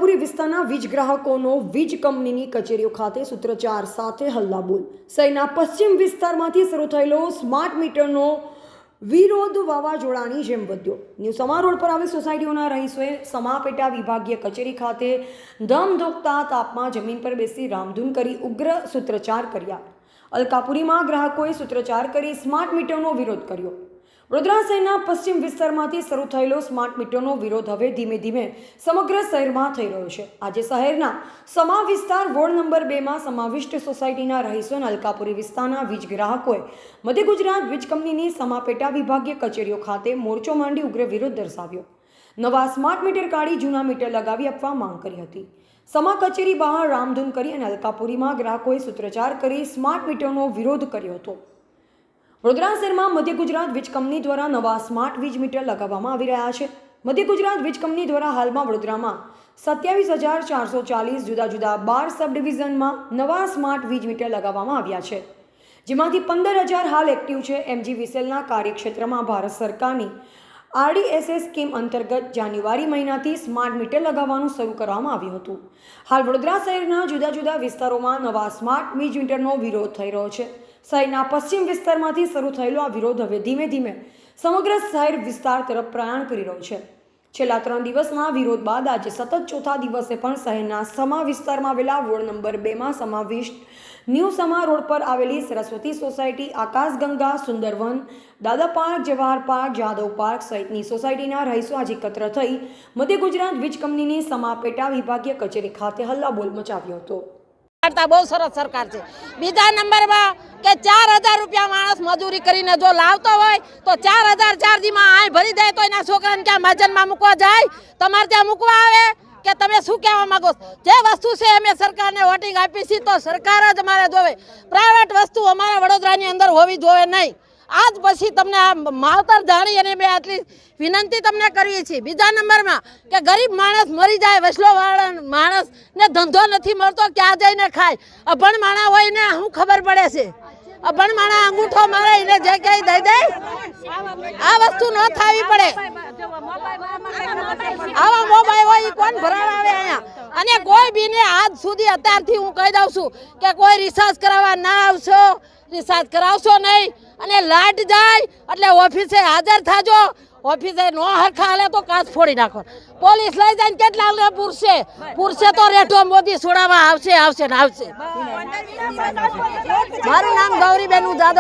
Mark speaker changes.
Speaker 1: અલકાપુરી વિસ્તારના વીજ ગ્રાહકોનો વીજ કંપનીની કચેરીઓ ખાતે સૂત્રોચ્ચાર સાથે હલ્લાબોલ। શહેરના પશ્ચિમ વિસ્તારમાંથી શરૂ થયેલો સ્માર્ટ મીટરનો વિરોધ વાવાઝોડાની જેમ વધ્યો। ન્યૂ સમા રોડ પર આવેલી સોસાયટીઓના રહીશોએ સમા પેટા વિભાગીય કચેરી ખાતે ધમધોકતા તાપમાં જમીન પર બેસી રામધૂન કરી ઉગ્ર સૂત્રોચ્ચાર કર્યા। અલકાપુરીમાં ગ્રાહકોએ સૂત્રોચ્ચાર કરી સ્માર્ટ મીટરનો વિરોધ કર્યો। વડોદરા શહેરના પશ્ચિમ વિસ્તારમાંથી શરૂ થયેલો સ્માર્ટ મીટરનો વિરોધ હવે ધીમે ધીમે સમગ્ર શહેરમાં થઈ રહ્યો છે। આજે શહેરના સમા વિસ્તાર વોર્ડ નંબર 2માં સમાવિષ્ટ સોસાયટીના રહીશો અને અલકાપુરી વિસ્તારના વીજ ગ્રાહકોએ મધ્ય ગુજરાત વીજ કંપનીની સમા પેટા વિભાગીય કચેરીઓ ખાતે મોરચો માંડી ઉગ્ર વિરોધ દર્શાવ્યો। નવા સ્માર્ટ મીટર કાઢી જૂના મીટર લગાવી આપવા માંગ કરી હતી। સમા કચેરી બહાર રામધૂન કરી અને અલકાપુરીમાં ગ્રાહકોએ સૂત્રોચ્ચાર કરી સ્માર્ટ મીટરનો વિરોધ કર્યો હતો। વડોદરા શહેરમાં મધ્ય ગુજરાત વીજ કંપની દ્વારા નવા સ્માર્ટ વીજ મીટર લગાવવામાં આવી રહ્યા છે। મધ્ય ગુજરાત વીજ કંપની દ્વારા હાલમાં વડોદરામાં 27,440 જુદા જુદા 12 સબ ડિવિઝનમાં નવા સ્માર્ટ વીજ મીટર લગાવવામાં આવ્યા છે, જેમાંથી 15,000 હાલ એક્ટિવ છે। MGVSLના કાર્યક્ષેત્રમાં ભારત સરકારની RDSS સ્કીમ અંતર્ગત જાન્યુઆરી મહિનાથી સ્માર્ટ મીટર લગાવવાનું શરૂ કરવામાં આવ્યું હતું। હાલ વડોદરા શહેરના જુદા જુદા વિસ્તારોમાં નવા સ્માર્ટ વીજ મીટરનો વિરોધ થઈ રહ્યો છે। શહેરના પશ્ચિમ વિસ્તારમાંથી શરૂ થયેલો આ વિરોધ હવે ધીમે ધીમે સમગ્ર શહેર વિસ્તાર તરફ પ્રયાણ કરી રહ્યો છે। છેલ્લા 3 દિવસના વિરોધ બાદ આજે સતત ચોથા દિવસે પણ શહેરના સમા વિસ્તારમાં આવેલા વોર્ડ નંબર 2માં સમાવિષ્ટ ન્યૂ સમા રોડ પર આવેલી Saraswati society, Akashganga, Sundarvan, Dada park, Jawahar park, Jadav park સહિતની સોસાયટીના રહીશો આજે એકત્ર થઈ મધ્ય ગુજરાત વીજ કંપનીની સમા પેટા વિભાગીય કચેરી ખાતે હલ્લાબોલ મચાવ્યો હતો।
Speaker 2: बहुत सरस सरकार है। बीजा नंबर में के 4,000 रुपया मानस मजूरी करीने जो लावतो होय तो 4,000 चार्जी में आय भरी दे तो एना छोकराने क्या मजन में मूकवा जाय, तमारे त्या मूकवा आवे के तमे शुं कहेवा मांगो? जे वस्तु से अमे सरकार ने वोटिंग आपी छे तो सरकार ज अमारे जोवे, प्राइवेट वस्तु अमारा वडोदरानी अंदर होवी जोवे नहीं। आज पछी तमने आ मावतर जाणी अने मैं आटली विनंती तमने करीए छीए। बीजा नंबर में के गरीब माणस मरी जाए, वसलोवाळा माणस ने धंधो नथी मळतो, क्या जईने खाय? अभण माणा होय ने शुं खबर पड़े छे? अभण माणा अंगूठो मारे ने जे कई दई दे आ वस्तु न थावी पड़े। आवा मोबाइल होय ई कोण भरावे आया? अने कोई बी ने आज सुधी अत्यारथी हूँ कही दઉં છું કે કોઈ રિસર્ચ કરાવવા ના આવશો, રિસર્ચ કરાવશો નહીં અને લાઈટ જાય એટલે ઓફિસે હાજર થાજો। ઓફિસે નો હરખા હાલે તો કાચ ફોડી નાખો। પોલીસ લઈ જાય કેટલા પુરશે તો રેઠો મોદી છોડાવવા આવશે આવશે ને આવશે। મારું નામ ગૌરીબેન જાદવ।